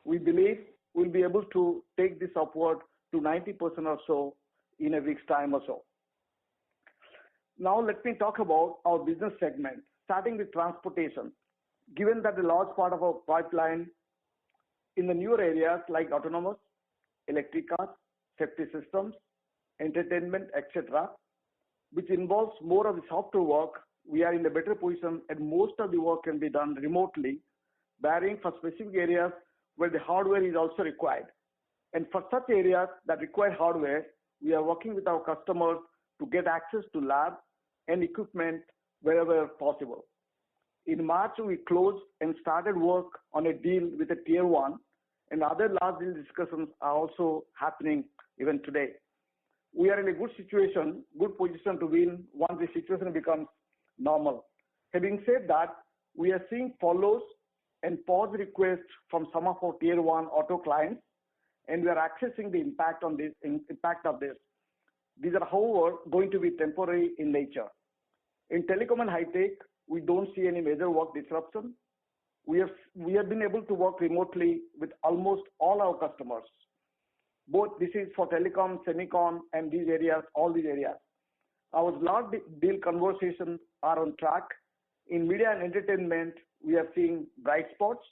We believe we'll be able to take this upward to 90% or so in a week's time or so. Now let me talk about our business segment, starting with transportation. Given that a large part of our pipeline in the newer areas like autonomous, electric cars, safety systems, entertainment, etc., which involves more of the software work, we are in a better position and most of the work can be done remotely, barring for specific areas where the hardware is also required. And for such areas that require hardware, we are working with our customers to get access to lab and equipment wherever possible. In March, we closed and started work on a deal with a tier one, and other large deal discussions are also happening even today. We are in a good situation, good position to win once the situation becomes normal. Having said that, we are seeing follows and pause requests from some of our tier one auto clients, and we are accessing the impact of this. These are, however, going to be temporary in nature. In telecom and high tech, we don't see any major work disruption. We have been able to work remotely with almost all our customers. Both this is for telecom, semicon, and these areas, all these areas. Our large deal conversations are on track. In media and entertainment, we are seeing bright spots.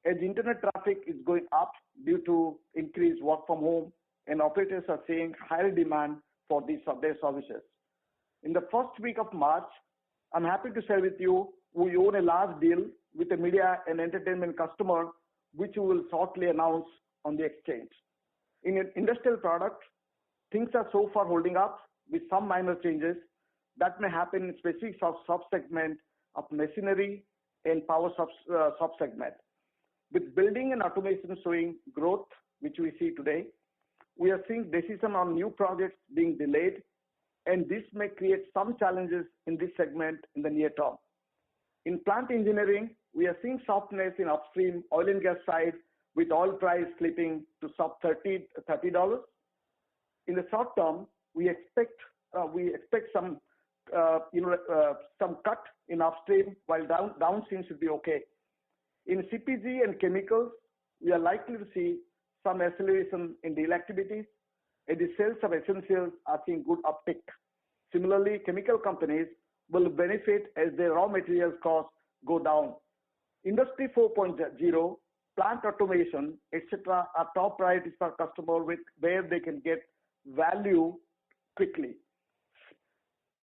As internet traffic is going up due to increased work from home, and operators are seeing higher demand for their services. In the first week of March, I'm happy to share with you, we own a large deal with a media and entertainment customer, which we will shortly announce on the exchange. In an industrial product, things are so far holding up with some minor changes that may happen in specific sub-segment of machinery and power sub-segment. With building and automation showing growth, which we see today, we are seeing decision on new projects being delayed, and this may create some challenges in this segment in the near term. In plant engineering, we are seeing softness in upstream oil and gas side with oil price slipping to sub $30. In the short term, we expect some cut in upstream while downstream should be okay. In CPG and chemicals, we are likely to see some acceleration in deal activities, and the sales of essentials are seeing good uptick. Similarly, chemical companies will benefit as their raw materials costs go down. Industry 4.0, plant automation, etc., are top priorities for customers where they can get value quickly.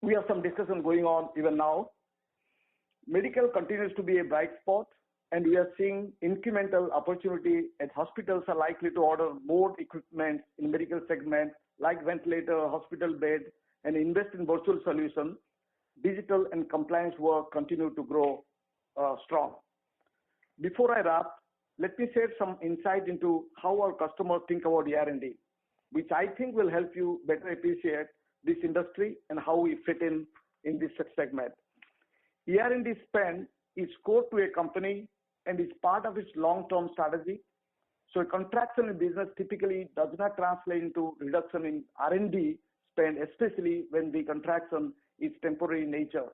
We have some discussion going on even now. Medical continues to be a bright spot, and we are seeing incremental opportunity as hospitals are likely to order more equipment in medical segment like ventilator, hospital bed, and invest in virtual solutions. Digital and compliance work continue to grow strong. Before I wrap, let me share some insight into how our customers think about ER&D, which I think will help you better appreciate this industry and how we fit in this segment. ER&D spend is core to a company and is part of its long-term strategy. So a contraction in business typically does not translate into reduction in R&D spend, especially when the contraction is temporary in nature.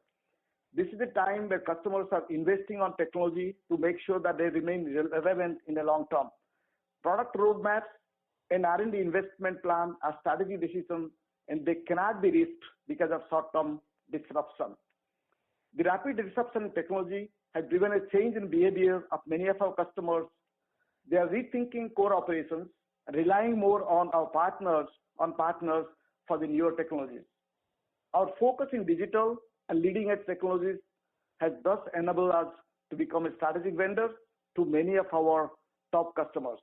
This is a time where customers are investing on technology to make sure that they remain relevant in the long term. Product roadmaps and R&D investment plan are strategic decisions, and they cannot be risked because of short-term disruption. The rapid disruption in technology has driven a change in behavior of many of our customers. They are rethinking core operations, relying more on our partners for the newer technologies. Our focus in digital and leading-edge technologies has thus enabled us to become a strategic vendor to many of our top customers.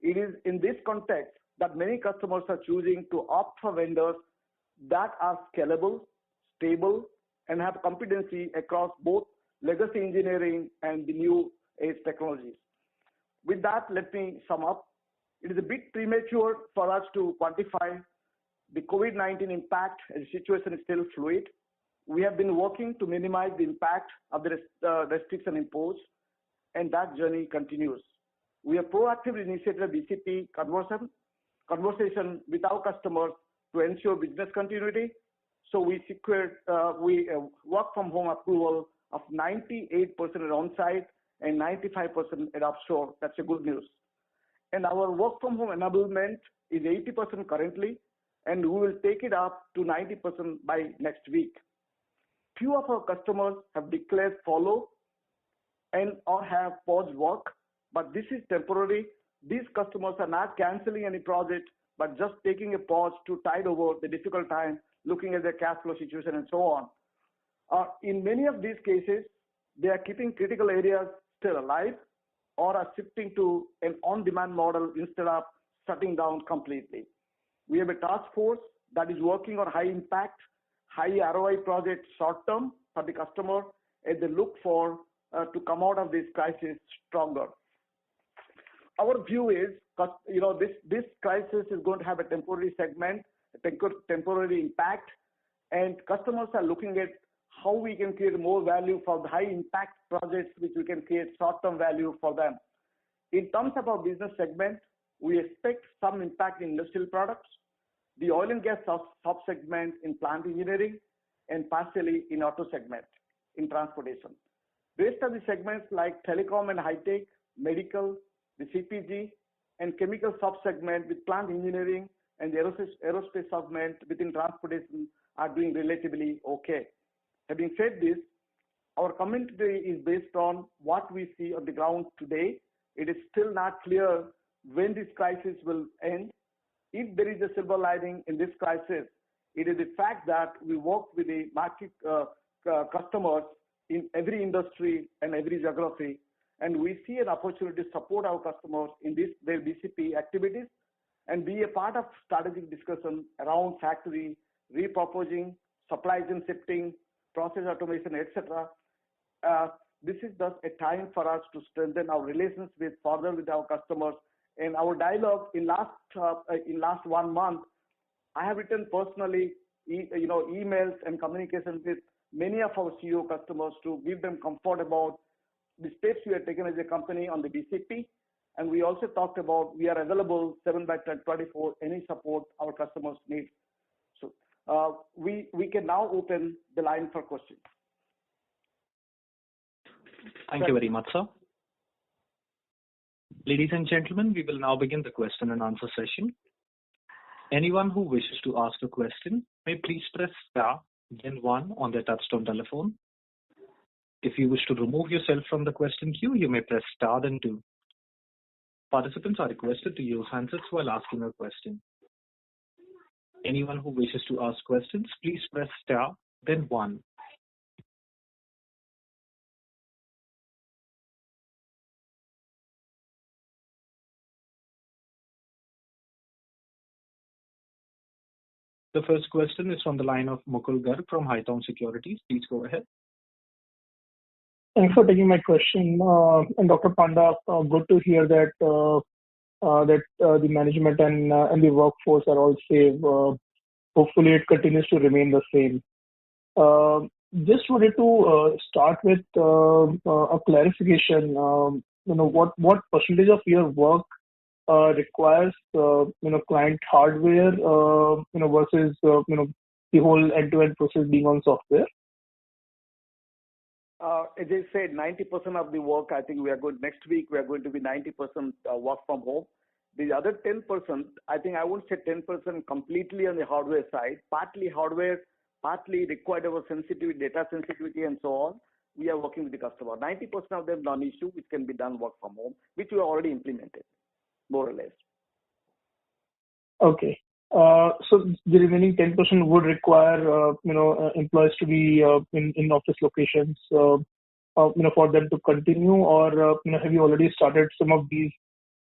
It is in this context that many customers are choosing to opt for vendors that are scalable, stable, and have competency across both legacy engineering and the new age technologies. With that, let me sum up. It is a bit premature for us to quantify the COVID-19 impact as the situation is still fluid. We have been working to minimize the impact of the restriction imposed, and that journey continues. We have proactively initiated a BCP conversation with our customers to ensure business continuity. So we secured work from home approval of 98% on-site and 95% at offshore. That's a good news. And our work from home enablement is 80% currently, and we will take it up to 90% by next week. Few of our customers have declared follow and or have paused work, but this is temporary. These customers are not canceling any project, but just taking a pause to tide over the difficult time, looking at their cash flow situation and so on. In many of these cases, they are keeping critical areas still alive or are shifting to an on-demand model instead of shutting down completely. We have a task force that is working on high impact, high ROI projects short term for the customer, and they look for to come out of this crisis stronger. Our view is, this crisis is going to have a temporary segment, a temporary impact, and customers are looking at how we can create more value for the high impact projects, which we can create short-term value for them. In terms of our business segment, we expect some impact in industrial products, the oil and gas sub-segment in plant engineering, and partially in auto segment in transportation. Rest of the segments like telecom and high tech, medical, the CPG, and chemical sub-segment with plant engineering and the aerospace segment within transportation are doing relatively okay. Having said this, our commentary is based on what we see on the ground today. It is still not clear when this crisis will end. If there is a silver lining in this crisis, it is the fact that we work with the market customers in every industry and every geography, and we see an opportunity to support our customers in their BCP activities and be a part of strategic discussion around factory repurposing, supply chain shifting, process automation, etc. This is thus a time for us to strengthen our relations further with our customers. And our dialogue in last 1 month, I have written personally, emails and communications with many of our CEO customers to give them comfort about the steps we have taken as a company on the BCP. And we also talked about we are available 7/24, any support our customers need. So we can now open the line for questions. Thank you very much, sir. Ladies and gentlemen, we will now begin the question and answer session. Anyone who wishes to ask a question may please press star then 1 on their touchtone telephone. If you wish to remove yourself from the question queue, you may press star then 2. Participants are requested to use handsets while asking a question. Anyone who wishes to ask questions, please press star then 1. The first question is from the line of Mukul Garg from Haitong Securities. Please go ahead. Thanks for taking my question. And Dr. Panda, good to hear that the management and the workforce are all safe. Hopefully, it continues to remain the same. Just wanted to start with a clarification. What percentage of your work requires client hardware versus the whole end-to-end process being on software? As I said, 90% of the work, I think next week we are going to be 90% work from home. The other 10%, I think I won't say 10% completely on the hardware side, partly hardware, partly required our sensitivity, data sensitivity and so on. We are working with the customer. 90% of them non-issue, which can be done work from home, which we have already implemented, more or less. Okay. So the remaining 10% would require, employees to be in office locations, for them to continue, or have you already started some of these,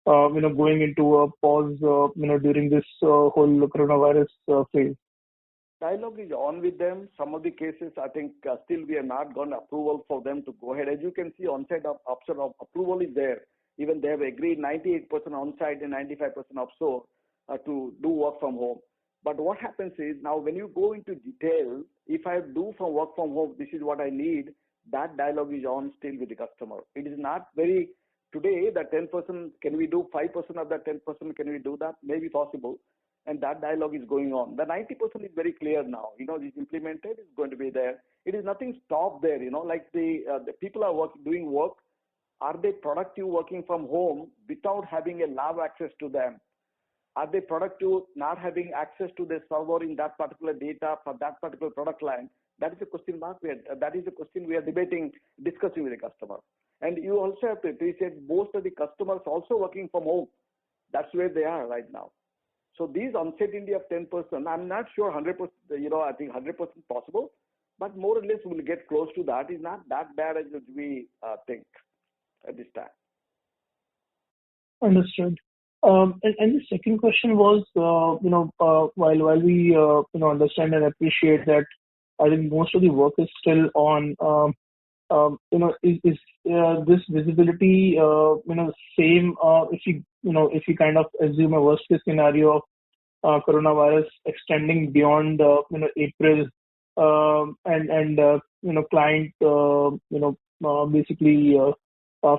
going into a pause, during this whole coronavirus phase? Dialogue is on with them. Some of the cases, I think, still we have not gotten approval for them to go ahead. As you can see, on-site option of approval is there. Even they have agreed 98% on-site and 95% offshore to do work from home. But what happens is now when you go into detail, if I do from work from home, this is what I need, that dialogue is on still with the customer. It is not very, today that 10%, can we do 5% of that 10%, can we do that? Maybe possible. And that dialogue is going on. The 90% is very clear now. It's implemented, it's going to be there. It is nothing stopped there, like the people are doing work. Are they productive working from home without having a lab access to them? Are they productive not having access to the server in that particular data for that particular product line? That is a question mark. That is a question we are discussing with the customer. And you also have to appreciate most of the customers also working from home. That's where they are right now. So these uncertainty of 10%, I'm not sure 100%, I think 100% possible, but more or less we'll get close to that. It's not that bad as we think at this time. Understood. And the second question was, while we understand and appreciate that, I think most of the work is still on. Is this visibility same if you kind of assume a worst case scenario of coronavirus extending beyond April, and client basically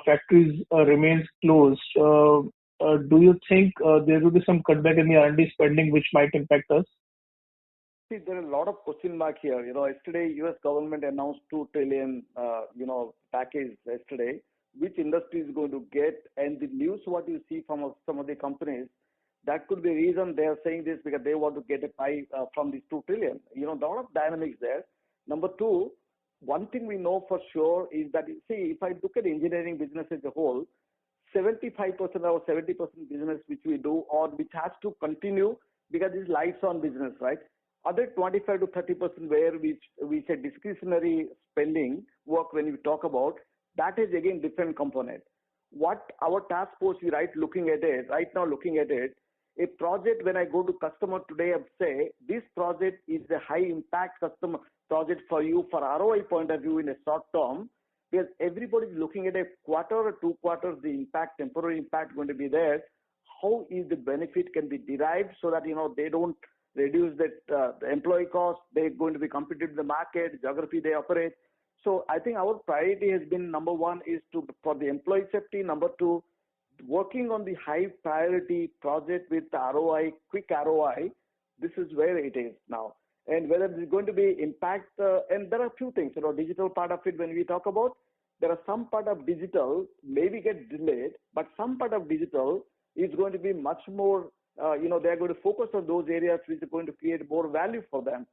factories remains closed. Do you think there will be some cutback in the R&D spending which might impact us? See, there are a lot of question mark here. Yesterday, U.S. government announced $2 trillion, package yesterday. Which industry is going to get? And the news what you see from some of the companies, that could be a reason they are saying this because they want to get a pie from this $2 trillion. A lot of dynamics there. Number two, one thing we know for sure is that, see, if I look at engineering business as a whole, 75% or 70% business which we do or which has to continue because it's lights on business, right? Other 25 to 30% where we say discretionary spending work when we talk about, that is again different component. What our task force we right now looking at it, a project when I go to customer today and say, this project is a high impact customer project for you for ROI point of view in a short term, because everybody is looking at a quarter or 2 quarters, the impact, temporary impact going to be there. How is the benefit can be derived so that, they don't reduce the employee cost, they're going to be competitive in the market, geography they operate. So I think our priority has been number one is for the employee safety, number two, working on the high priority project with ROI, quick ROI. This is where it is now. And whether there's going to be impact, and there are a few things, digital part of it when we talk about, there are some part of digital maybe get delayed, but some part of digital is going to be much more, they're going to focus on those areas which are going to create more value for them.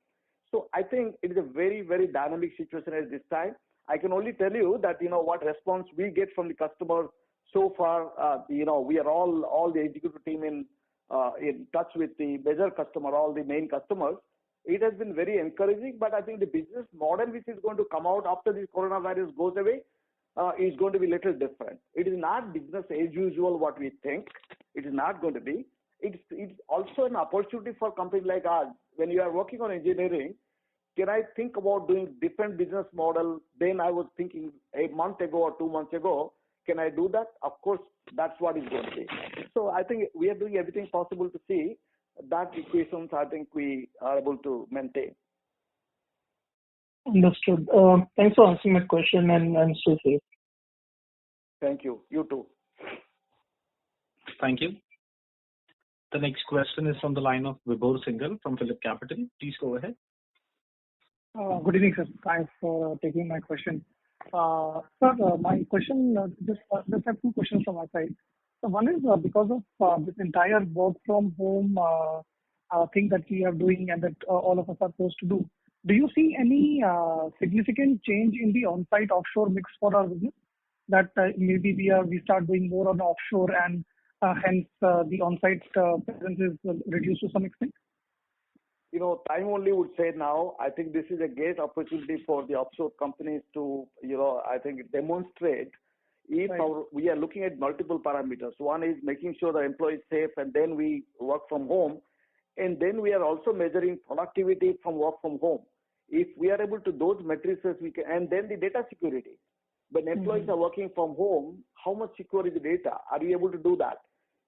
So I think it is a very, very dynamic situation at this time. I can only tell you that, what response we get from the customer so far, we are all the executive team in touch with the major customer, all the main customers. It has been very encouraging, but I think the business model which is going to come out after this coronavirus goes away is going to be a little different. It is not business as usual what we think. It is not going to be. It's also an opportunity for companies like us. When you are working on engineering, can I think about doing different business model than I was thinking a month ago or 2 months ago? Can I do that? Of course, that's what it's going to be. So I think we are doing everything possible to see that equations I think we are able to maintain. Understood. Thanks for answering my question and stay safe. Thank you. You too. Thank you. The next question is from the line of Vibhor Singhal from Phillip Capital. Please go ahead. Good evening, sir. Thanks for taking my question. Sir, my question, just have 2 questions from my side. So one is because of this entire work from home thing that we are doing and that all of us are supposed to do, do you see any significant change in the on-site offshore mix for our business? That maybe we start doing more on offshore and hence the on-site presence is reduced to some extent? Time only would say now, I think this is a great opportunity for the offshore companies to, I think demonstrate if we are looking at multiple parameters. One is making sure the employee is safe and then we work from home. And then we are also measuring productivity from work from home. If we are able to those matrices, we can, and then the data security. When employees are working from home, how much secure is the data? Are we able to do that?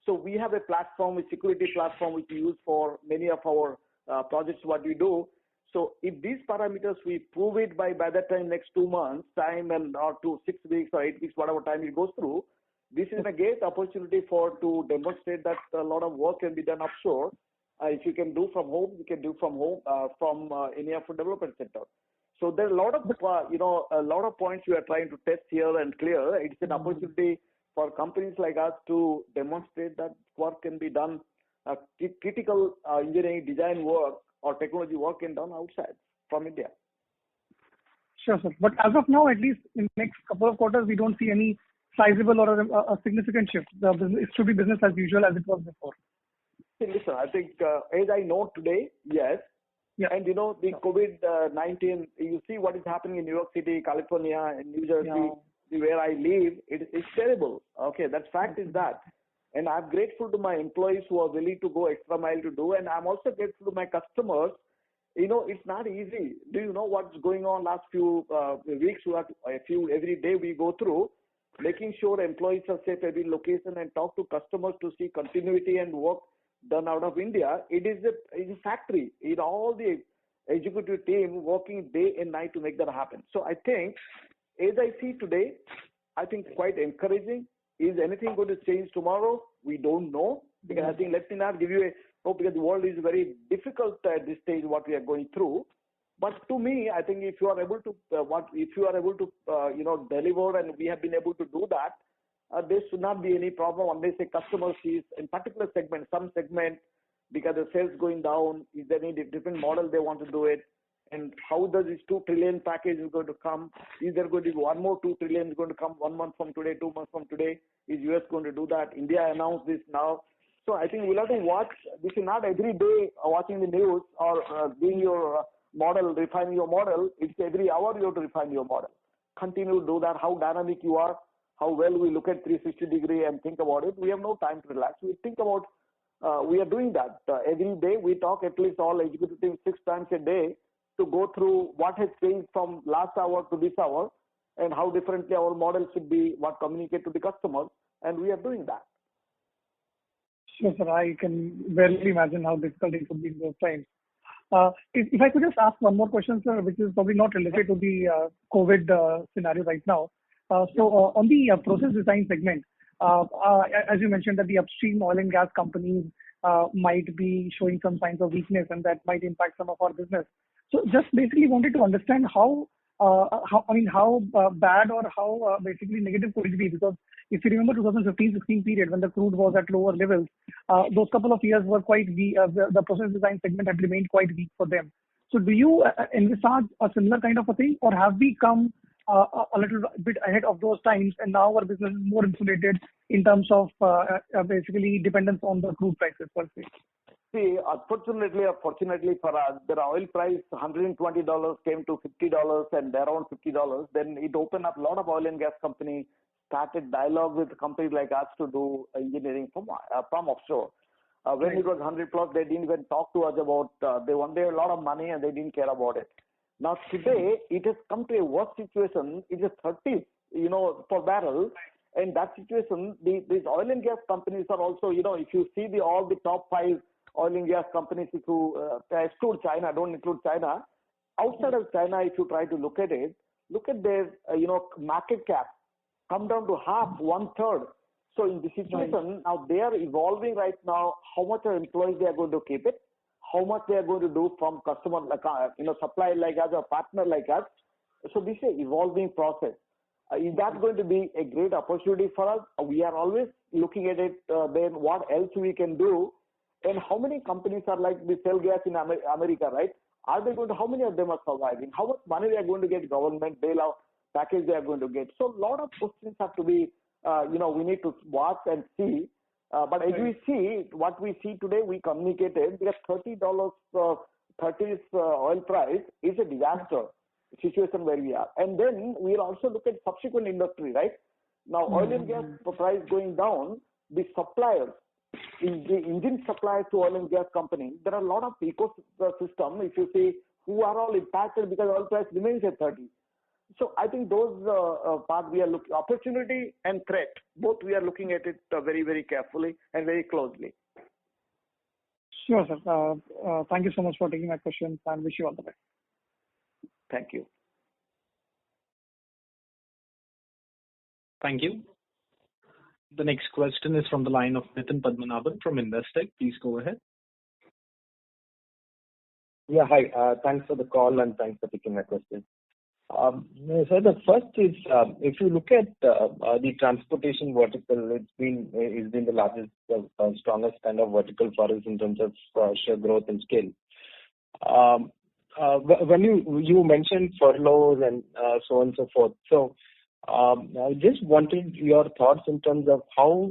So we have a platform, a security platform which we use for many of our projects what we do. So if these parameters we prove it by that time next 2 months time and or to 6 weeks or 8 weeks, whatever time it goes through, this is a great opportunity to demonstrate that a lot of work can be done offshore. If you can do from home, you can do from home from any of the development center. So there are a lot of a lot of points we are trying to test here and clear. It's an opportunity for companies like us to demonstrate that work can be done, critical engineering design work or technology work can be done outside from India. Sure, sir. But as of now, at least in the next couple of quarters, we don't see any sizable or a significant shift. It should be business as usual as it was before. See, listen, I think as I know today, yes. Yeah. And the COVID-19, you see what is happening in New York City, California, and New Jersey, where I live, it's terrible. Okay, that fact is that. And I'm grateful to my employees who are willing to go extra mile to do, and I'm also grateful to my customers. It's not easy. Do you know what's going on last few weeks? Every day we go through, making sure employees are safe every location and talk to customers to see continuity and work done out of India. It is a factory. All the executive team working day and night to make that happen. So I think, as I see today, I think quite encouraging. Is anything going to change tomorrow? We don't know. Because I think, let me not give you a hope, because the world is very difficult at this stage what we are going through. But to me, I think if you are able to deliver, and we have been able to do that, there should not be any problem unless a customer sees in particular segment, some segment, because the sales going down, is there any different model they want to do it, and how does this 2 trillion package is going to come? Is there going to be one more 2 trillion is going to come 1 month from today, 2 months from today? Is US going to do that? India announced this now. So I think we'll have to watch. This is not every day watching the news or doing your model, refining your model. It's every hour you have to refine your model. Continue to do that. How dynamic you are, how well we look at 360 degree and think about it. We have no time to relax. We think about, we are doing that. Every day we talk at least all executive teams 6 times a day to go through what has changed from last hour to this hour and how differently our model should be, what communicate to the customers, and we are doing that. Sure, sir. I can barely imagine how difficult it would be in those times. If I could just ask one more question, sir, which is probably not related to the COVID scenario right now. On the process design segment, as you mentioned that the upstream oil and gas companies might be showing some signs of weakness, and that might impact some of our business. So just basically wanted to understand how bad or how basically negative could it be? Because if you remember 2015-16 period when the crude was at lower levels, those couple of years were quite weak. The process design segment had remained quite weak for them. So do you envisage a similar kind of a thing, or have we come a little bit ahead of those times and now our business is more insulated in terms of basically dependence on the crude prices per se? See, unfortunately or fortunately for us, the oil price $120 came to $50 and around $50. Then it opened up a lot of oil and gas companies, started dialogue with companies like us to do engineering from offshore. When it was 100 plus, they didn't even talk to us about, they wanted a lot of money and they didn't care about it. Now today, it has come to a worse situation. It is 30, per barrel. And that situation, these oil and gas companies are also, if you see all the top 5 oil and gas companies, if you exclude China, don't include China. Outside of China, if you try to look at it, look at their, market cap, come down to half, 1/3. So in the situation, now they are evolving right now, how much of employees they are going to keep it, how much they are going to do from customer, like, supplier like us or partner like us. So this is an evolving process. Is that going to be a great opportunity for us? We are always looking at it, then what else we can do. And how many companies are like the shale gas in America, right? How many of them are surviving? How much money they are going to get, government bailout package they are going to get? So a lot of questions have to be, we need to watch and see. But as we see, what we see today, we communicated because $30 oil price is a disaster situation where we are. And then we'll also look at subsequent industry, right? Now, oil and gas price going down, the suppliers, in the engine suppliers to oil and gas companies, there are a lot of ecosystem, if you see, who are all impacted because oil price remains at 30. So I think those parts we are looking, opportunity and threat, both we are looking at it very, very carefully and very closely. Sure, sir. Thank you so much for taking my questions and wish you all the best. Thank you. Thank you. The next question is from the line of Nitin Padmanabhan from Investec. Please go ahead. Yeah, hi. Thanks for the call and thanks for taking my question. So the first is, if you look at the transportation vertical, it's been the largest, strongest kind of vertical for us in terms of sheer growth and scale. When you mentioned furloughs and so on and so forth. So I just wanted your thoughts in terms of how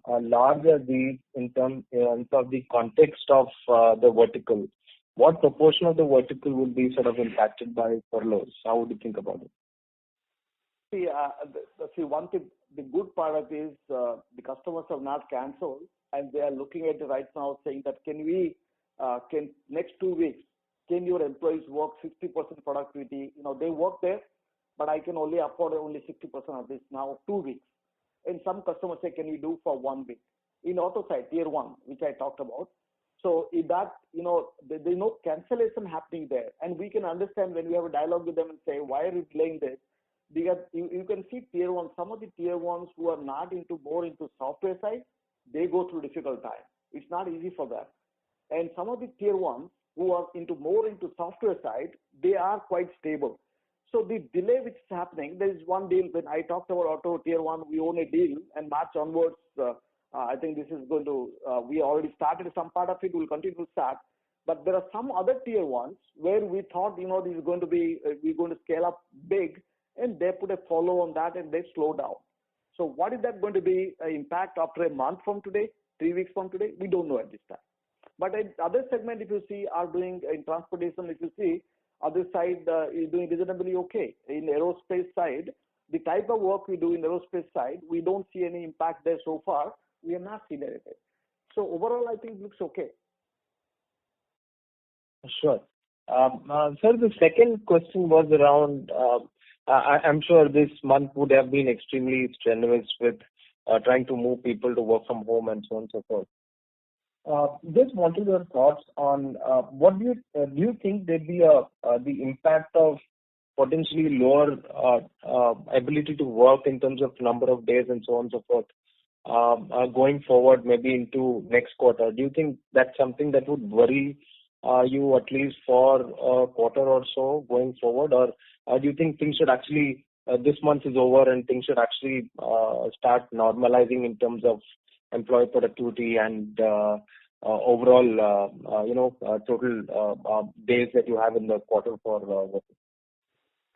large are these in terms of the context of the vertical. What proportion of the vertical would be sort of impacted by furloughs? How would you think about it? See, one thing, the good part of it is the customers have not cancelled, and they are looking at it right now saying that can next 2 weeks, can your employees work 60% productivity? They work there, but I can only afford only 60% of this now 2 weeks. And some customers say, can we do for 1 week? In auto side, tier 1, which I talked about. So in that, there's no cancellation happening there. And we can understand when we have a dialogue with them and say, why are you delaying this? Because you can see tier 1, some of the tier 1s who are not more into software side, they go through difficult time. It's not easy for them. And some of the tier 1s who are more into software side, they are quite stable. So the delay which is happening, there is one deal when I talked about auto tier 1, we own a deal, and March onwards, I think this is going to, we already started some part of it, we'll continue to start. But there are some other tier 1s where we thought, this is going to be, we're going to scale up big, and they put a follow on that and they slow down. So what is that going to be impact after a month from today, 3 weeks from today? We don't know at this time. But in other segment, if you see, are doing in transportation, if you see, other side is doing reasonably okay. In aerospace side, the type of work we do in aerospace side, we don't see any impact there so far. We have not seen anything. So overall, I think it looks okay. Sure. Sir, the second question was around, I'm sure this month would have been extremely strenuous with trying to move people to work from home and so on and so forth. Just wanted your thoughts on what do you think there'd be the impact of potentially lower ability to work in terms of number of days and so on and so forth going forward, maybe into next quarter? Do you think that's something that would worry you at least for a quarter or so going forward, or do you think things should actually this month is over and things should actually start normalizing in terms of employee productivity and overall, total days that you have in the quarter for working?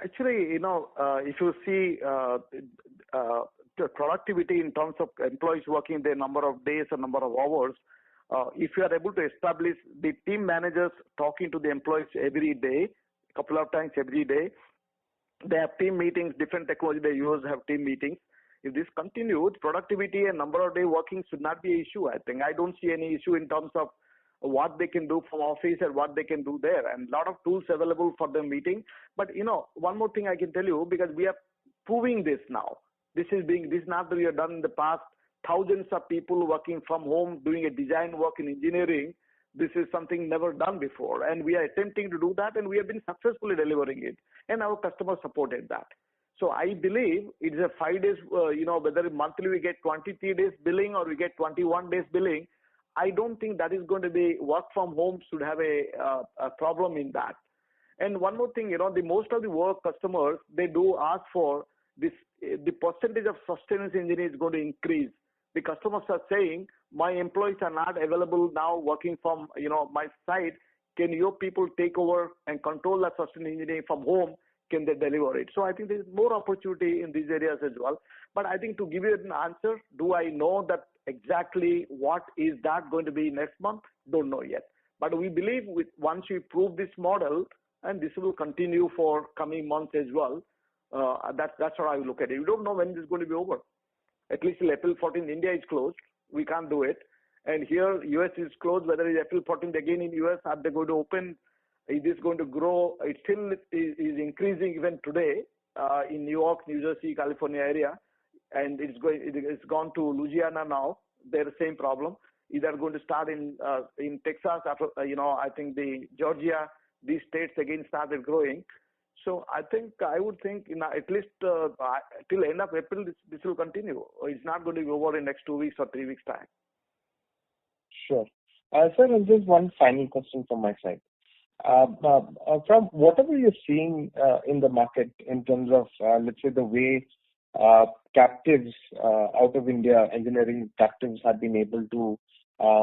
Actually, if you see the productivity in terms of employees working their number of days or number of hours, if you are able to establish the team managers talking to the employees every day, a couple of times every day, they have team meetings, different technology they use have team meetings. If this continues, productivity and number of day working should not be an issue, I think. I don't see any issue in terms of what they can do from office and what they can do there. And a lot of tools available for the meeting. But, one more thing I can tell you, because we are proving this now. This is not that we have done in the past. Thousands of people working from home, doing a design work in engineering. This is something never done before. And we are attempting to do that, and we have been successfully delivering it. And our customers supported that. So I believe it is a 5 days, whether monthly we get 23 days billing or we get 21 days billing, I don't think that is going to be work from home should have a problem in that. And one more thing, the most of the work customers, they do ask for this, the percentage of sustenance engineer is going to increase. The customers are saying, my employees are not available now working from, my site. Can your people take over and control the sustenance engineering from home? Can they deliver it? So I think there is more opportunity in these areas as well. But I think to give you an answer, do I know that exactly what is that going to be next month? Don't know yet. But we believe once we prove this model, and this will continue for coming months as well, that's how I look at it. We don't know when this is going to be over. At least till April 14th, India is closed. We can't do it. And here, US is closed. Whether it's April 14th again in US, are they going to open? Is this going to grow? It still is increasing even today in New York, New Jersey, California area. And it's gone to Louisiana now. They're the same problem. Either going to start in Texas after, I think the Georgia, these states again started growing. So I would think at least till end of April, this will continue. It's not going to be over in next 2 weeks or 3 weeks time. Sure. Sir, and just one final question from my side. From whatever you're seeing in the market in terms of, let's say, the way captives out of India, engineering captives have been able to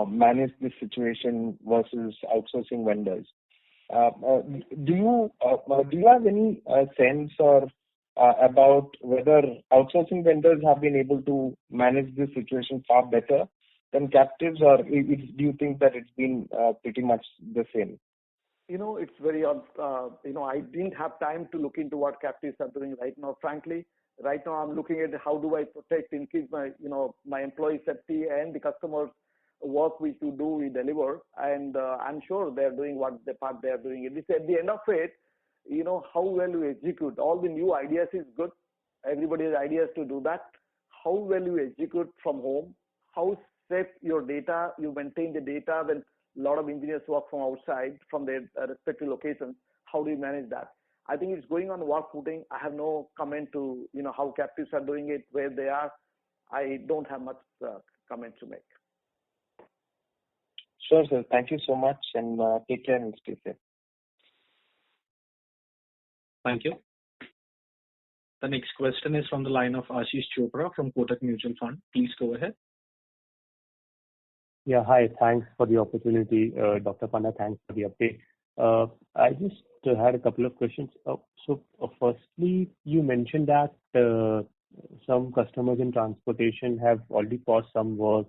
manage this situation versus outsourcing vendors. Do you have any sense or about whether outsourcing vendors have been able to manage this situation far better than captives, or do you think that it's been pretty much the same? It's very odd. I didn't have time to look into what captives are doing right now. Frankly, right now I'm looking at how do I protect, increase my employee safety and the customers' work we deliver. And I'm sure they're doing what the part they're doing. It is at the end of it, how well you execute. All the new ideas is good. Everybody has ideas to do that. How well you execute from home, how safe your data, you maintain the data when a lot of engineers work from outside, from their respective locations. How do you manage that? I think it's going on work footing. I have no comment to, how captives are doing it, where they are. I don't have much comment to make. Sure, sir. Thank you so much, and take care and stay safe. Thank you. The next question is from the line of Ashish Chopra from Kotak Mutual Fund. Please go ahead. Yeah, hi. Thanks for the opportunity. Dr. Panda, thanks for the update. I just had a couple of questions. Firstly, you mentioned that some customers in transportation have already paused some work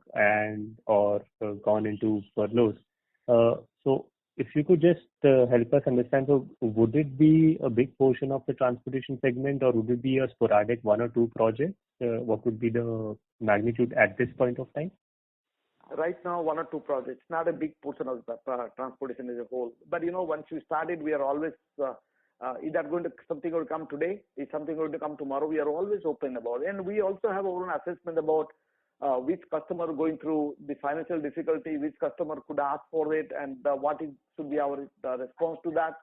or gone into furloughs. So if you could just help us understand, so would it be a big portion of the transportation segment, or would it be a sporadic one or two projects? What would be the magnitude at this point of time? Right now, one or two projects, not a big portion of the transportation as a whole. But once we started, we are always, is that something will come today? Is something going to come tomorrow? We are always open about it. And we also have our own assessment about which customer going through the financial difficulty, which customer could ask for it, and should be our response to that.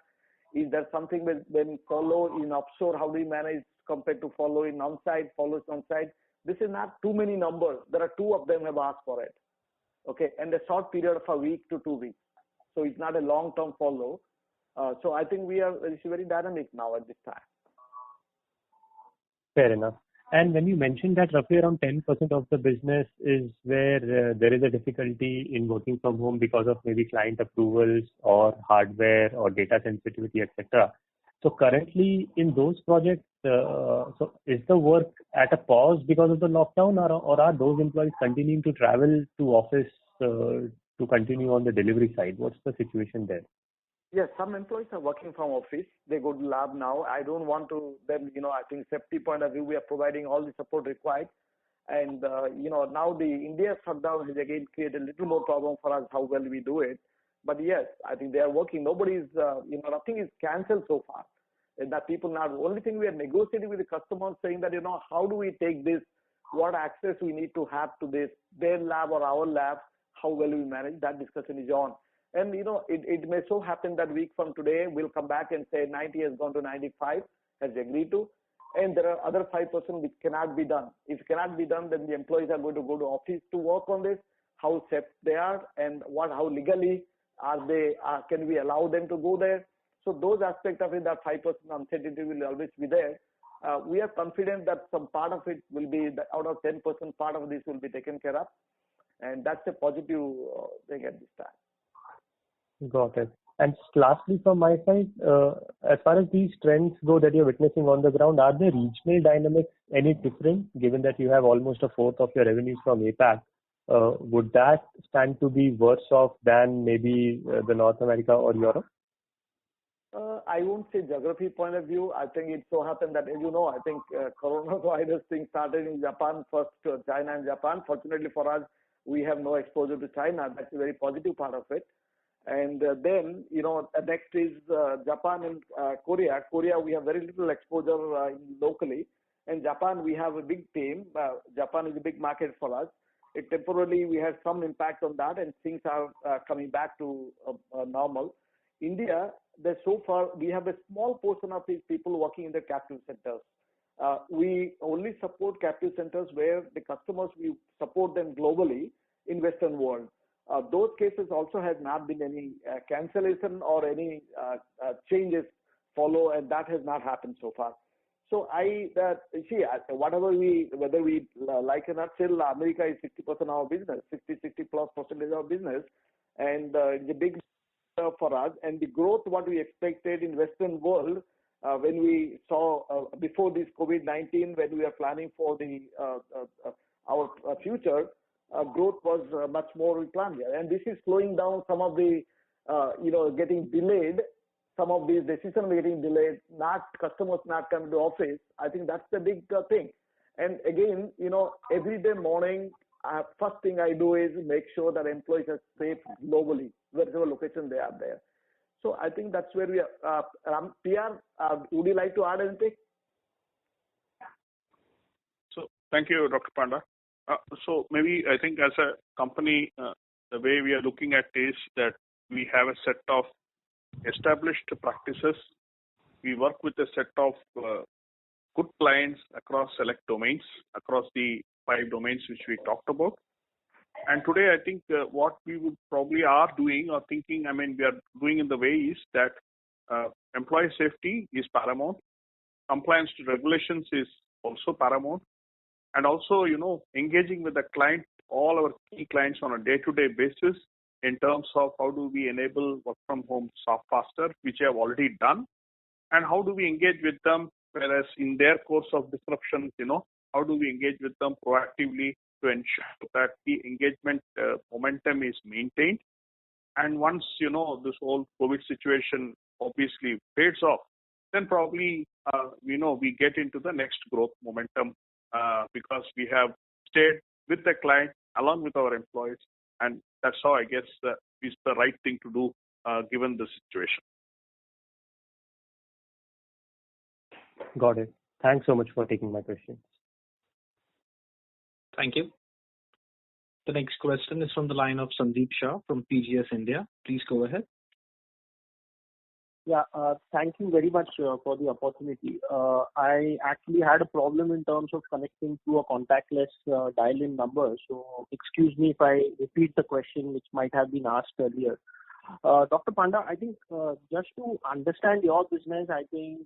Is there something when follow in offshore, how do we manage compared to follow in on-site, follows on-site? This is not too many numbers. There are two of them have asked for it. Okay, and a short period of a week to 2 weeks. So it's not a long-term follow. So I think it's very dynamic now at this time. Fair enough. And when you mentioned that roughly around 10% of the business is where there is a difficulty in working from home because of maybe client approvals or hardware or data sensitivity, etc. So currently in those projects, so is the work at a pause because of the lockdown, or are those employees continuing to travel to office to continue on the delivery side? What's the situation there? Yes, some employees are working from office. They go to lab now. I don't want to then, I think safety point of view, we are providing all the support required. And, now the India shutdown has again created a little more problem for us, how well we do it. But yes, I think they are working. Nobody's, nothing is cancelled so far. And that people now, the only thing we are negotiating with the customers saying that, how do we take this, what access we need to have to this, their lab or our lab, how well we manage, that discussion is on. And, it may so happen that week from today, we'll come back and say 90 has gone to 95, has agreed to. And there are other 5% which cannot be done. If it cannot be done, then the employees are going to go to office to work on this, how safe they are, and how legally can we allow them to go there. So those aspects of it, that 5% uncertainty will always be there. We are confident that some part of it will be, out of 10%, part of this will be taken care of. And that's a positive thing at this time. Got it. And lastly, from my side, as far as these trends go that you're witnessing on the ground, are the regional dynamics any different, given that you have almost a fourth of your revenues from APAC? Would that stand to be worse off than maybe the North America or Europe? I won't say geography point of view. I think it so happened that, as you know, I think coronavirus thing started in Japan first, China and Japan. Fortunately for us, we have no exposure to China. That's a very positive part of it. And then, next is Japan and Korea. Korea, we have very little exposure locally. And Japan, we have a big team. Japan is a big market for us. Temporarily, we had some impact on that, and things are coming back to normal. India, so far, we have a small portion of these people working in the captive centers. We only support captive centers where the customers, we support them globally in Western world. those cases also has not been any cancellation or any changes follow, and that has not happened so far. So whether we like or not, still America is 60% of our business, 60 plus percent of our business, and the big for us, and the growth what we expected in Western world when we saw before this COVID-19, when we are planning for the our future, growth was much more planned here, and this is slowing down some of the getting delayed. Some of these decisions are getting delayed, not customers not coming to office. I think that's the big thing. And again, every day morning, first thing I do is make sure that employees are safe globally, wherever location they are there. So I think that's where we are. PR, would you like to add anything? So thank you, Dr. Panda. So maybe I think as a company, the way we are looking at is that we have a set of established practices. We work with a set of good clients across select domains, across the 5 domains which we talked about. And today, I think what we would probably are doing or thinking, we are doing in the way is that employee safety is paramount. Compliance to regulations is also paramount. And also, engaging with the client, all our key clients on a day-to-day basis in terms of how do we enable work from home faster, which I have already done, and how do we engage with them, whereas in their course of disruptions, how do we engage with them proactively to ensure that the engagement momentum is maintained. And once, this whole COVID situation obviously fades off, then probably, we get into the next growth momentum because we have stayed with the client along with our employees. And that's how I guess is the right thing to do given the situation. Got it. Thanks so much for taking my questions. Thank you. The next question is from the line of Sandeep Shah from PGS India. Please go ahead. Yeah, thank you very much for the opportunity. I actually had a problem in terms of connecting to a contactless dial-in number. So excuse me if I repeat the question which might have been asked earlier. Dr. Panda, I think just to understand your business, I think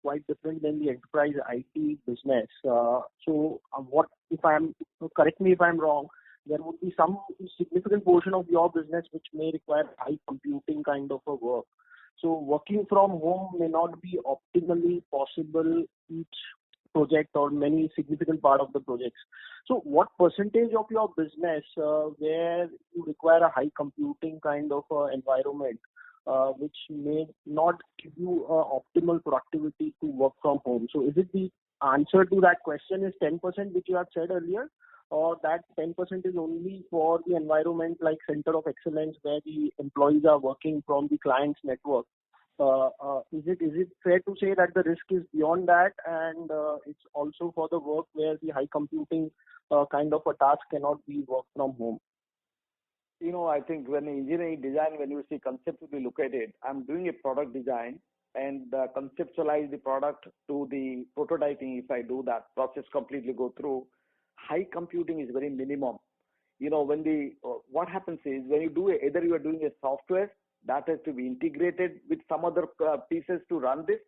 quite different than the enterprise IT business. So what if correct me if I'm wrong, there would be some significant portion of your business which may require high computing kind of a work. So working from home may not be optimally possible each project or many significant part of the projects. So what percentage of your business where you require a high computing kind of environment which may not give you optimal productivity to work from home? So is it the answer to that question is 10% which you have said earlier, or that 10% is only for the environment like center of excellence where the employees are working from the client's network? Is it fair to say that the risk is beyond that, and it's also for the work where the high computing kind of a task cannot be worked from home? I think when engineering design, when you see conceptually look at it, I'm doing a product design and conceptualize the product to the prototyping. If I do that process completely go through, high computing is very minimum. What happens is when you do either you are doing a software that has to be integrated with some other pieces to run this,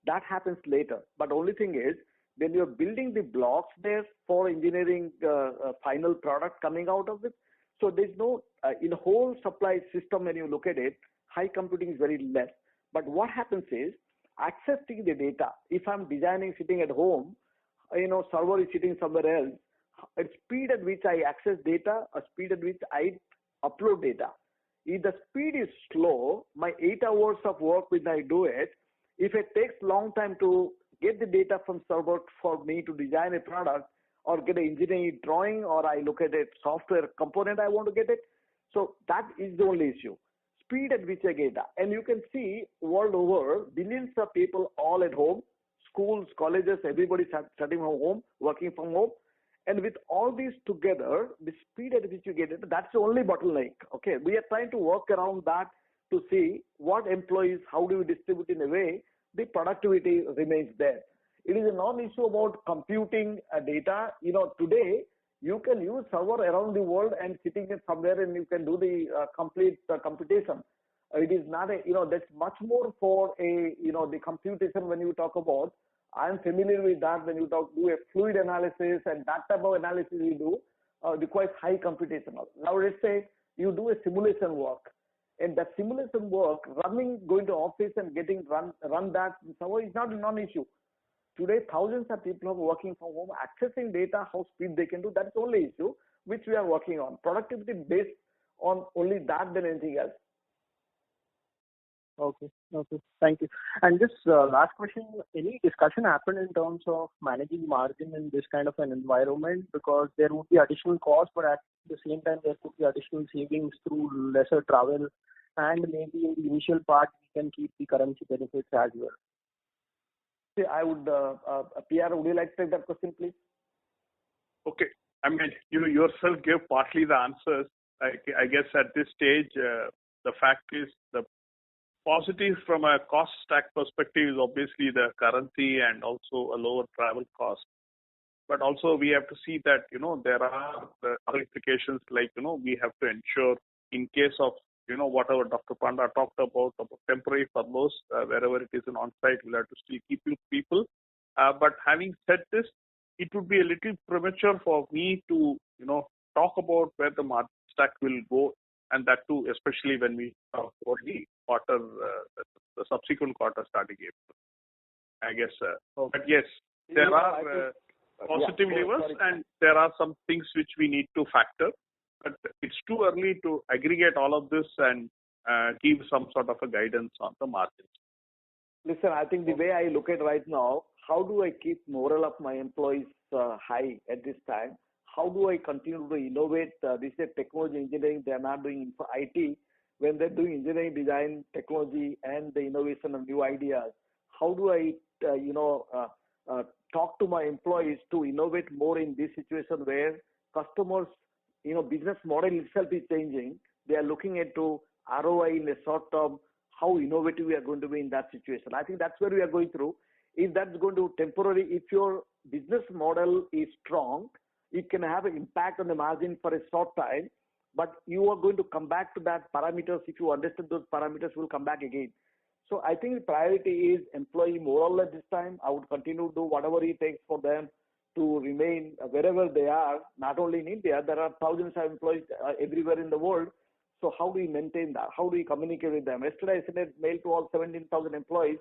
that happens later. But only thing is when you're building the blocks there for engineering final product coming out of it, so there's no in the whole supply system when you look at it, high computing is very less. But what happens is accessing the data. If I'm designing sitting at home, server is sitting somewhere else, at speed at which I access data, a speed at which I upload data. If the speed is slow, my 8 hours of work when I do it, if it takes long time to get the data from server for me to design a product or get an engineering drawing, or I look at a software component I want to get it. So that is the only issue. Speed at which I get data. And you can see world over, billions of people all at home, schools, colleges, everybody studying from home, working from home. And with all these together, the speed at which you get it, that's the only bottleneck. Okay, we are trying to work around that to see what employees, how do we distribute in a way the productivity remains there. It is a non-issue about computing data. Today, You can use server around the world and sitting it somewhere and you can do the complete computation. It is not that's much more for the computation when you talk about. I'm familiar with that when you do a fluid analysis, and that type of analysis you do requires high computation. Now let's say you do a simulation work, and that simulation work, going to office and getting run that server is not a non-issue. Today, thousands of people are working from home, accessing data, how speed they can do, that's the only issue which we are working on. Productivity based on only that than anything else. Okay. Thank you. And just last question, any discussion happened in terms of managing margin in this kind of an environment? Because there would be additional costs, but at the same time, there could be additional savings through lesser travel, and maybe in the initial part, we can keep the currency benefits as well. I would, PR, would you like to take that question, please? Okay. I mean, you yourself gave partly the answers. I guess at this stage, the fact is the positive from a cost stack perspective is obviously the currency and also a lower travel cost. But also we have to see that, there are other implications like, we have to ensure in case of, whatever Dr. Panda talked about temporary furloughs, wherever it is an on-site, we'll have to still keep people. But having said this, it would be a little premature for me to, talk about where the market stack will go, and that too, especially when we talk about the quarter, the subsequent quarter starting April. I guess. But yes, there are positive levers, and there are some things which we need to factor. But it's too early to aggregate all of this and give some sort of a guidance on the margins. Listen, I think the way I look at right now, how do I keep morale of my employees high at this time? How do I continue to innovate? This is technology engineering. They are not doing for IT. When they're doing engineering, design, technology, and the innovation of new ideas, how do I, talk to my employees to innovate more in this situation where customers, business model itself is changing. They are looking into ROI in a short term, how innovative we are going to be in that situation. I think that's where we are going through. If that's going to temporary, if your business model is strong, it can have an impact on the margin for a short time, but you are going to come back to that parameters. If you understand those parameters, will come back again. So I think the priority is employee morale at this time. I would continue to do whatever it takes for them to remain wherever they are, not only in India. There are thousands of employees everywhere in the world. So how do we maintain that? How do we communicate with them? Yesterday, I sent a mail to all 17,000 employees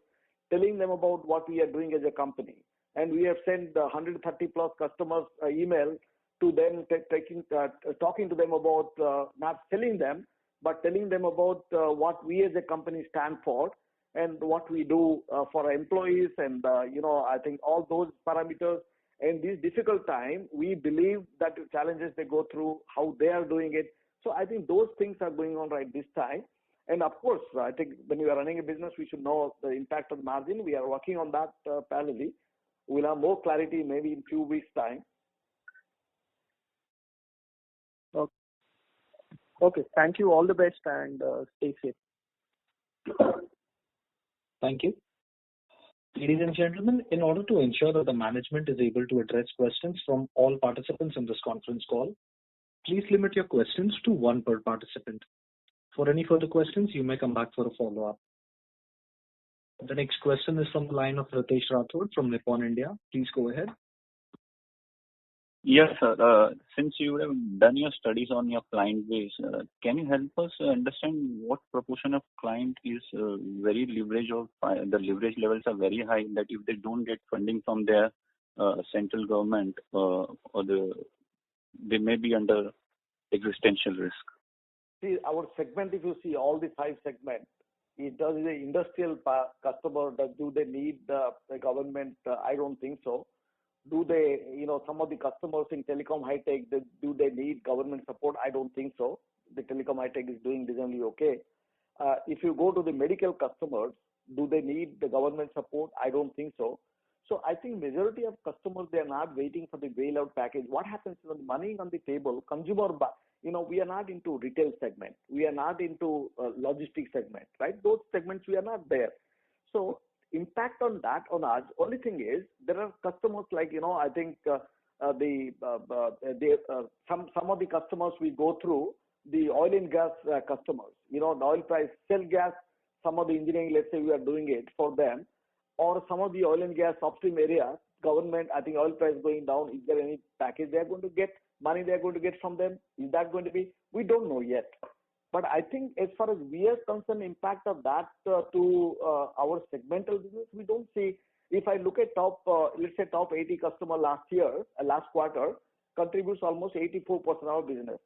telling them about what we are doing as a company. And we have sent 130 plus customers email to them, talking to them about, not selling them, but telling them about what we as a company stand for and what we do for our employees. And, I think all those parameters. In this difficult time, we believe that the challenges they go through, how they are doing it. So I think those things are going on right this time. And of course, I think when we are running a business, we should know the impact on margin. We are working on that parallelly. We'll have more clarity maybe in few weeks' time. Okay. Thank you. All the best and stay safe. Thank you. Ladies and gentlemen, in order to ensure that the management is able to address questions from all participants in this conference call, please limit your questions to one per participant. For any further questions, you may come back for a follow-up. The next question is from the line of Ritesh Rathod from Nippon India. Please go ahead. Yes, sir. Since you have done your studies on your client base, can you help us understand what proportion of client is very leverage or the leverage levels are very high, that if they don't get funding from their central government they may be under existential risk? See, our segment, if you see all the 5 segments, it does the industrial customer, do they need the government? I don't think so. Do they, some of the customers in telecom high tech, do they need government support? I don't think so. The telecom high tech is doing reasonably okay. If you go to the medical customers, do they need the government support? I don't think so. So I think majority of customers, they are not waiting for the bailout package. What happens when the money on the table, consumer, we are not into retail segment. We are not into logistics segment, right? Those segments, we are not there. So impact on that on us, only thing is there are customers like, I think some of the customers we go through, the oil and gas customers, the oil price, shell gas, some of the engineering, let's say we are doing it for them, or some of the oil and gas upstream areas, government, I think oil price going down, is there any package they are going to get, money they are going to get from them? Is that going to be? We don't know yet. But I think as far as we are concerned, impact of that to our segmental business, we don't see. If I look at let's say top 80 customer last quarter, contributes almost 84% of our business.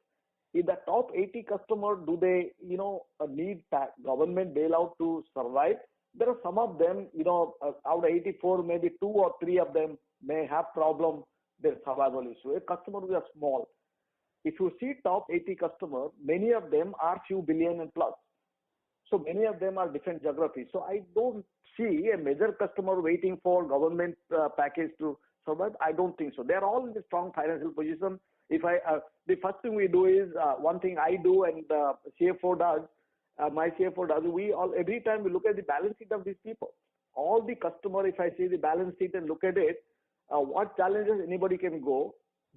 In the top 80 customer, do they, need government bailout to survive? There are some of them, out of 84, maybe 2 or 3 of them may have problem, their survival issue. A customer who are small. If you see top 80 customers, many of them are few billion and plus. So many of them are different geographies. So I don't see a major customer waiting for government package to survive. I don't think so. They are all in a strong financial position. If the first thing we do is one thing I do and CFO does. My CFO does. Every time we look at the balance sheet of these people, all the customer. If I see the balance sheet and look at it, what challenges anybody can go.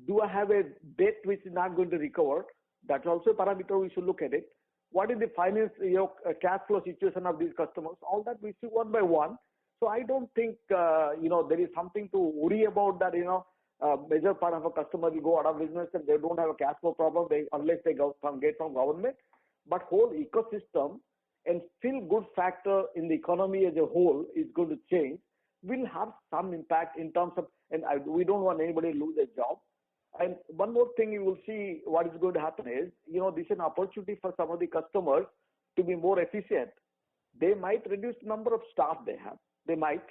Do I have a debt which is not going to recover? That's also a parameter we should look at it. What is the finance, cash flow situation of these customers? All that we see one by one. So I don't think, there is something to worry about that, major part of a customer will go out of business and they don't have a cash flow problem unless they get from government. But whole ecosystem and feel good factor in the economy as a whole is going to change, will have some impact in terms of, and we don't want anybody to lose their job. And one more thing you will see what is going to happen is, this is an opportunity for some of the customers to be more efficient. They might reduce the number of staff they have. They might,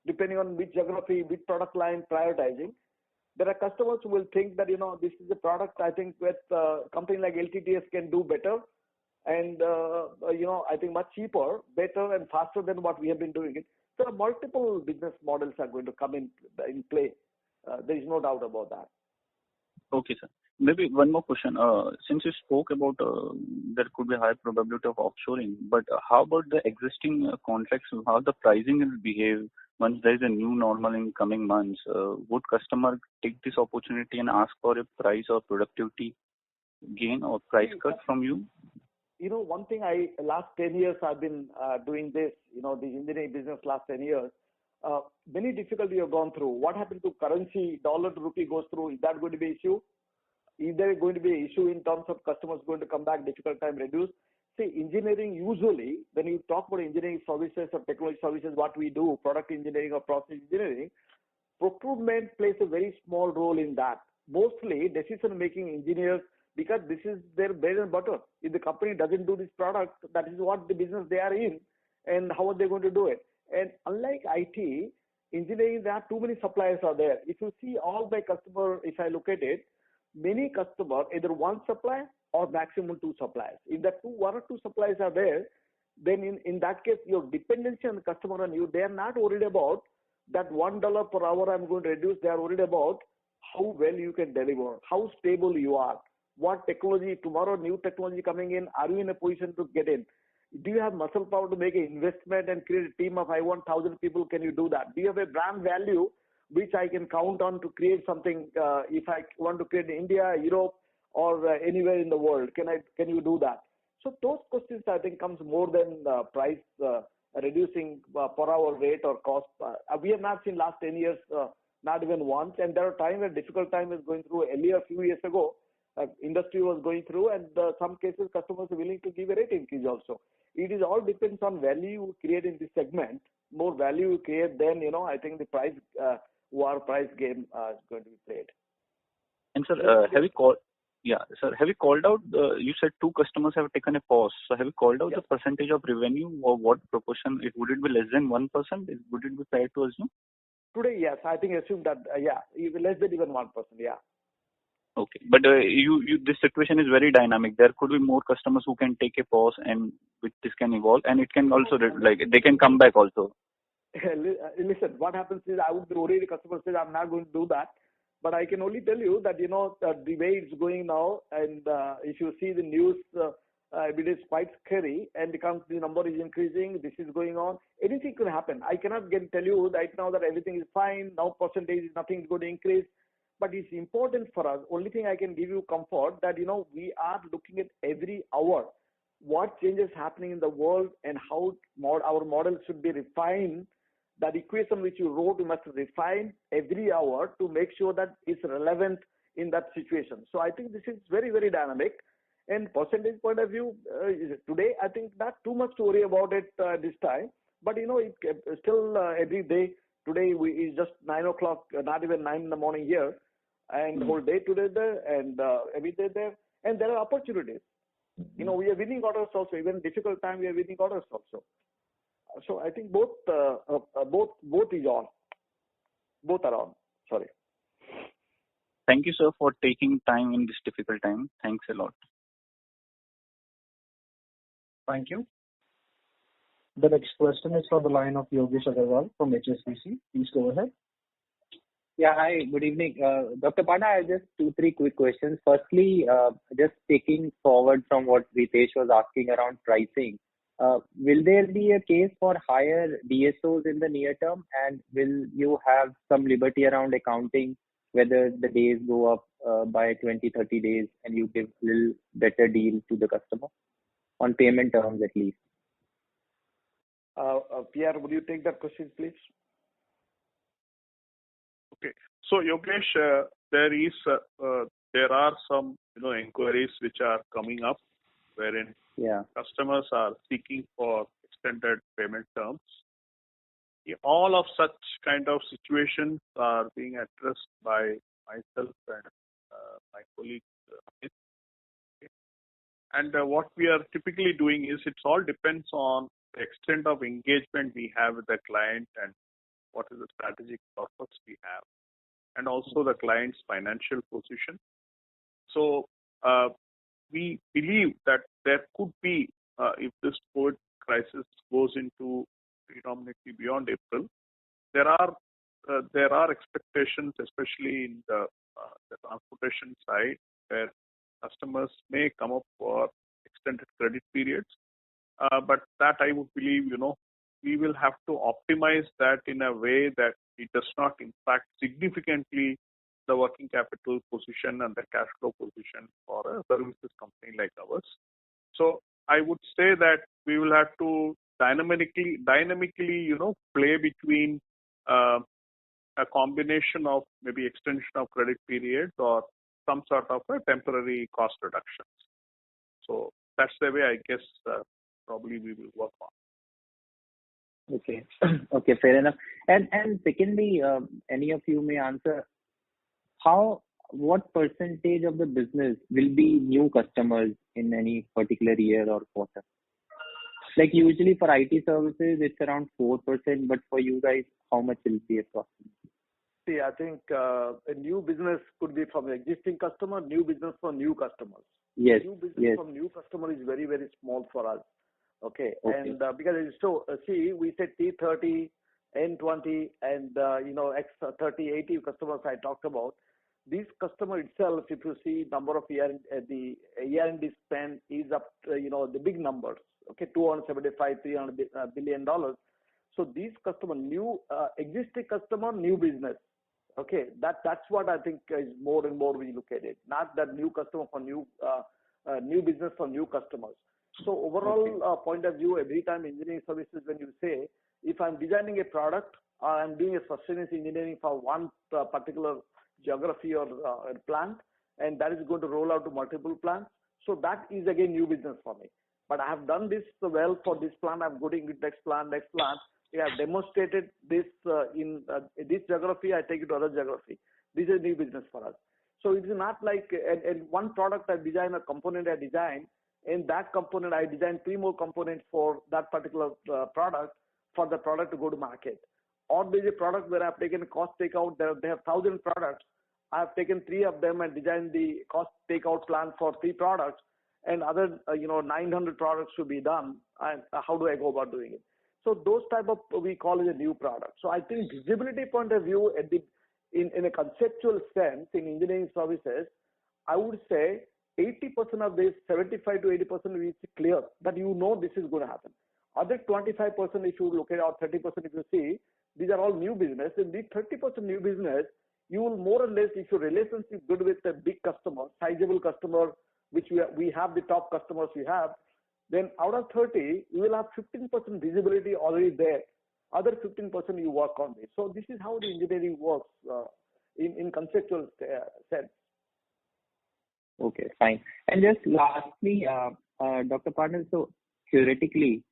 depending on which geography, which product line prioritizing. There are customers who will think that, this is a product I think with company like LTTS can do better. And, I think much cheaper, better and faster than what we have been doing it. So multiple business models are going to come in play. There is no doubt about that. Okay, sir. Maybe one more question. Since you spoke about there could be a high probability of offshoring, but how about the existing contracts? How the pricing will behave once there is a new normal in coming months? Would customer take this opportunity and ask for a price or productivity gain or price cut from you? One thing last 10 years I've been doing this, the engineering business last 10 years. Many difficulties have gone through. What happened to currency, dollar to rupee goes through? Is that going to be an issue? Is there going to be an issue in terms of customers going to come back, difficult time reduce? See, engineering usually, when you talk about engineering services or technology services, what we do, product engineering or process engineering, procurement plays a very small role in that. Mostly decision-making engineers, because this is their bread and butter. If the company doesn't do this product, that is what the business they are in, and how are they going to do it? And unlike IT, engineering, there are too many suppliers are there. If you see all my customer, if I look at it, many customers, either one supplier or maximum 2 suppliers. If that 1 or 2 suppliers are there, then in that case, your dependency on the customer and you, they are not worried about that $1 per hour I'm going to reduce. They are worried about how well you can deliver, how stable you are, what technology, tomorrow new technology coming in, are you in a position to get in? Do you have muscle power to make an investment and create a team of 1,000 people? Can you do that? Do you have a brand value which I can count on to create something? If I want to create in India, Europe, or anywhere in the world, can you do that? So those questions I think comes more than price reducing per hour rate or cost. We have not seen last 10 years, not even once. And there are times where difficult time is going through. Earlier, a few years ago, industry was going through, and some cases customers are willing to give a rate increase also. It is all depends on value you create in this segment. More value you create, then I think the price war price game is going to be played. And sir, have you called? Yeah, sir. Have you called out? You said 2 customers have taken a pause. So have you called out the percentage of revenue or what proportion? Would it be less than 1%? Would it be fair to assume? Today, yes. I think assume that less than even 1%. Yeah. Okay, but this situation is very dynamic. There could be more customers who can take a pause, and which this can evolve, and it can also they can come back also. Listen, what happens is I would be worried. The customer says I'm not going to do that, but I can only tell you that the way it's going now, and if you see the news, it is quite scary, and the number is increasing. This is going on. Anything could happen. I cannot tell you right now that everything is fine. Now percentage is nothing is going to increase. but it's important for us. Only thing I can give you comfort that, we are looking at every hour what changes happening in the world and how our model should be refined. That equation which you wrote, you must refine every hour to make sure that it's relevant in that situation. So I think this is very, very dynamic. And percentage point of view, today, I think not too much to worry about it this time. But, it still every day, today is just 9 o'clock, not even 9 in the morning here. And whole day today there and every day there. And there are opportunities. We are winning orders also. Even difficult time, we are winning orders also. So I think both is on. Both are on. Sorry. Thank you, sir, for taking time in this difficult time. Thanks a lot. Thank you. The next question is from the line of Yogesh Agarwal from HSBC. Please go ahead. Yeah, hi, good evening. Dr. Panda, I have just 2-3 quick questions. Firstly, just taking forward from what Ritesh was asking around pricing, will there be a case for higher DSOs in the near term, and will you have some liberty around accounting, whether the days go up by 20-30 days and you give a little better deal to the customer on payment terms at least? Pierre, would you take that question, please? Okay. So Yogesh, there are some inquiries which are coming up wherein customers are seeking for extended payment terms. All of such kind of situations are being addressed by myself and my colleague. And what we are typically doing is it all depends on the extent of engagement we have with the client and what is the strategic purpose we have, and also the client's financial position. So we believe that there could be, if this COVID crisis goes into predominantly beyond April, there are expectations, especially in the transportation side, where customers may come up for extended credit periods. But that I would believe, we will have to optimize that in a way that it does not impact significantly the working capital position and the cash flow position for a services company like ours. So I would say that we will have to dynamically, play between a combination of maybe extension of credit periods or some sort of a temporary cost reductions. So that's the way I guess probably we will work on. Okay. Okay, fair enough. And secondly, any of you may answer, what percentage of the business will be new customers in any particular year or quarter? Like usually for IT services, it's around 4%, but for you guys, how much will be approximately? See, I think a new business could be from existing customer, new business for new customers. Yes. New business from new customer is very, very small for us. Okay. And because we said T30, N20, and X30, 80 customers I talked about. This customer itself, if you see number of the year-end spend is up, the big numbers. Okay, $275, $300 billion. So these customer, new existing customer, new business. Okay, that's what I think is more and more we look at it. Not that new customer for new business for new customers. So overall point of view, every time engineering services, when you say, if I'm designing a product, I'm doing a sustenance engineering for one particular geography or plant, and that is going to roll out to multiple plants. So that is again new business for me. But I have done this well for this plant. I'm going with next plant. We have demonstrated this in this geography. I take it to other geography. This is new business for us. So it is not like and one product I design, a component I design. In that component, I design 3 more components for that particular product for the product to go to market. Or there is a product where I've taken a cost takeout. They have 1,000 products. I have taken 3 of them and designed the cost takeout plan for 3 products, and other 900 products should be done. And how do I go about doing it? So those type of we call it a new product. So I think visibility point of view in a conceptual sense in engineering services, I would say 80% of this, 75 to 80% is clear that this is going to happen. Other 25% if you look at, or 30% if you see, these are all new business. And these 30% new business, you will more or less, if your relationship is good with a big customer, sizable customer, which we have the top customers we have, then out of 30, you will have 15% visibility already there. Other 15% you work on it. So this is how the engineering works in conceptual sense. Okay, fine. And just lastly, Dr. Pandal, so theoretically,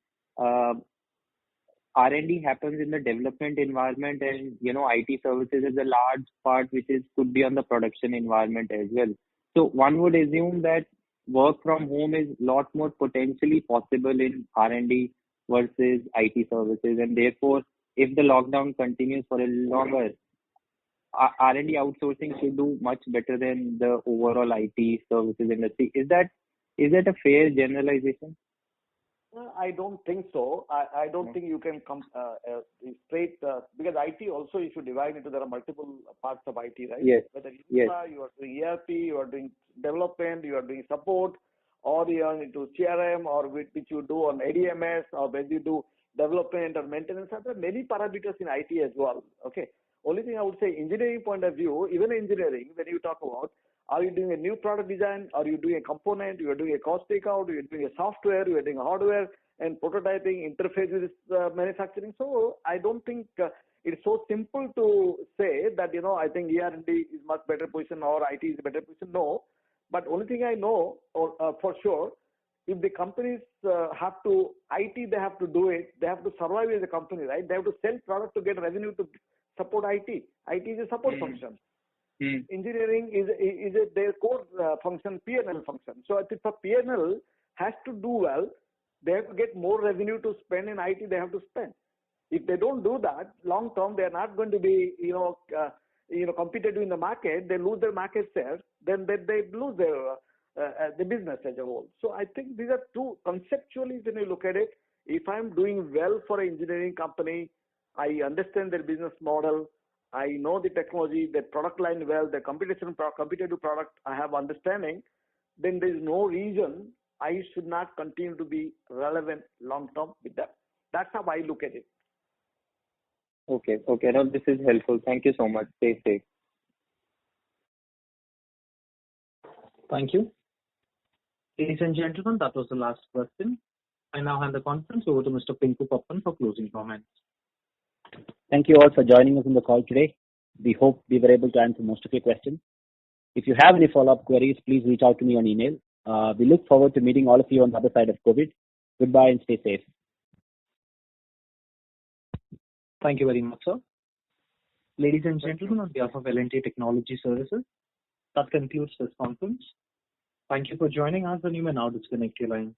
R&D happens in the development environment, and IT services is a large part which could be on the production environment as well. So one would assume that work from home is a lot more potentially possible in R&D versus IT services, and therefore, if the lockdown continues for a longer, R&D outsourcing should do much better than the overall IT services industry. Is that a fair generalization? I don't think so. I don't think you can come straight because IT also, if you divide into, there are multiple parts of IT, right? Yes. Whether Yes. You are doing ERP, you are doing development, you are doing support, or you are into CRM, or which you do on ADMS, or when you do development or maintenance. There are many parameters in IT as well. Okay. Only thing I would say, engineering point of view, even engineering, when you talk about, are you doing a new product design? Are you doing a component? You are doing a cost takeout? You are doing a software? You are doing hardware and prototyping, interface with manufacturing? So I don't think it's so simple to say that, I think ER&D is much better position or IT is a better position. No. But only thing I know, or for sure, if the companies have to, IT, they have to do it. They have to survive as a company, right? They have to sell product to get revenue to support IT. IT is a support function. Engineering is their core function, P&L function. So if a P&L has to do well, they have to get more revenue to spend in IT. They have to spend. If they don't do that, long term, they are not going to be competitive in the market. They lose their market share. Then they lose their the business as a whole. So I think these are two conceptually when you look at it. If I'm doing well for an engineering company, I understand their business model. I know the technology, the product line well, the competitive product, I have understanding, then there is no reason I should not continue to be relevant long term with that. That's how I look at it. Okay. No, this is helpful. Thank you so much. Stay safe. Thank you. Ladies and gentlemen, that was the last question. I now hand the conference over to Mr. Pinku Pappan for closing comments. Thank you all for joining us on the call today. We hope we were able to answer most of your questions. If you have any follow-up queries, please reach out to me on email. We look forward to meeting all of you on the other side of COVID. Goodbye and stay safe. Thank you very much, sir. Ladies and gentlemen, on behalf of L&T Technology Services, that concludes this conference. Thank you for joining us, and you may now disconnect your lines.